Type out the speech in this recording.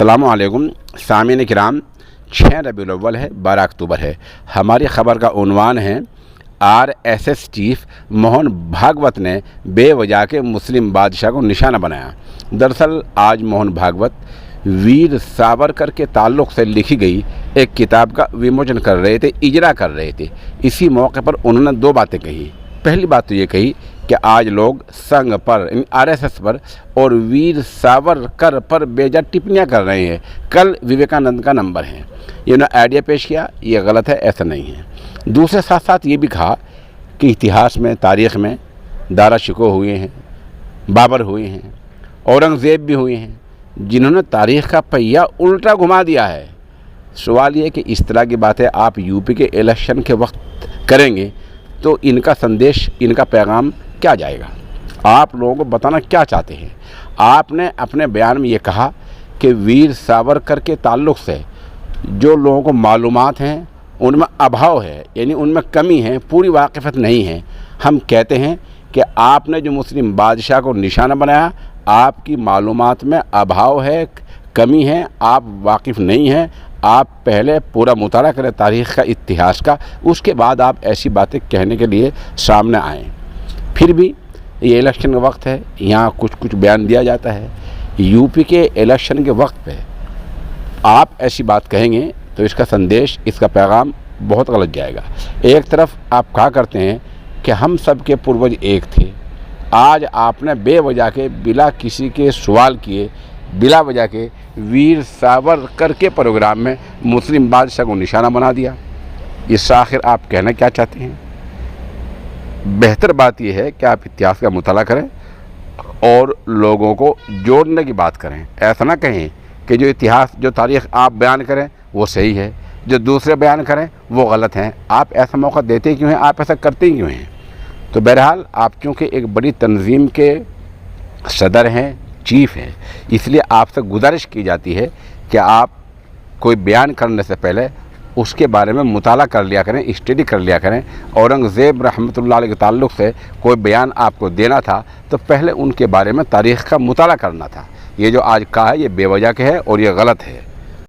अस्सलामु अलैकुम सामीन किराम। 6 रबीउल अव्वल है, 12 अक्टूबर है। हमारी ख़बर का उन्वान है RSS चीफ मोहन भागवत ने बेवजह के मुस्लिम बादशाह को निशाना बनाया। दरअसल आज मोहन भागवत वीर सावरकर के ताल्लुक़ से लिखी गई एक किताब का विमोचन कर रहे थे, इजरा कर रहे थे। इसी मौके पर उन्होंने 2 बातें कही। पहली बात तो ये कही कि आज लोग संघ पर RSS पर और वीर सावरकर पर बेजा टिप्पणियाँ कर रहे हैं। कल विवेकानंद का नंबर है, ये उन्होंने आइडिया पेश किया, ये गलत है, ऐसा नहीं है। दूसरे साथ साथ ये भी कहा कि इतिहास में, तारीख़ में दारा शिकोह हुए हैं, बाबर हुए हैं, औरंगज़ेब भी हुए हैं, जिन्होंने तारीख़ का पहिया उल्टा घुमा दिया है। सवाल ये कि इस तरह की बातें आप यूपी के इलेक्शन के वक्त करेंगे तो इनका संदेश, इनका पैगाम क्या जाएगा? आप लोगों को बताना क्या चाहते हैं? आपने अपने बयान में ये कहा कि वीर सावरकर के ताल्लुक़ से जो लोगों को मालूमात हैं उनमें अभाव है, यानी उनमें कमी है, पूरी वाक़िफ़त नहीं है। हम कहते हैं कि आपने जो मुस्लिम बादशाह को निशाना बनाया, आपकी मालूमात में अभाव है, कमी है, आप वाकिफ़ नहीं हैं। आप पहले पूरा मुताला करें तारीख़ का, इतिहास का, उसके बाद आप ऐसी बातें कहने के लिए सामने आएँ। फिर भी ये इलेक्शन का वक्त है, यहाँ कुछ बयान दिया जाता है। यूपी के इलेक्शन के वक्त पे आप ऐसी बात कहेंगे तो इसका संदेश, इसका पैगाम बहुत गलत जाएगा। एक तरफ आप कहा करते हैं कि हम सब के पूर्वज एक थे, आज आपने बेवजह के, बिला किसी के सवाल किए, बिला वजह के वीर सावरकर के प्रोग्राम में मुस्लिम बादशाह को निशाना बना दिया। इस आखिर आप कहना क्या चाहते हैं? बेहतर बात यह है कि आप इतिहास का मुताला करें और लोगों को जोड़ने की बात करें। ऐसा ना कहें कि जो इतिहास, जो तारीख़ आप बयान करें वो सही है, जो दूसरे बयान करें वो गलत हैं। आप ऐसा मौका देते क्यों हैं? आप ऐसा करते क्यों हैं? तो बहरहाल आप चूँकि एक बड़ी तंजीम के सदर हैं, चीफ हैं, इसलिए आपसे गुजारिश की जाती है कि आप कोई बयान करने से पहले उसके बारे में मुताला कर लिया करें, स्टडी कर लिया करें। औरंगज़ेब रहमतुल्लाह अलैह के ताल्लुक़ से कोई बयान आपको देना था तो पहले उनके बारे में तारीख़ का मुताला करना था। ये जो आज कहा है ये बेवजह के है और ये गलत है।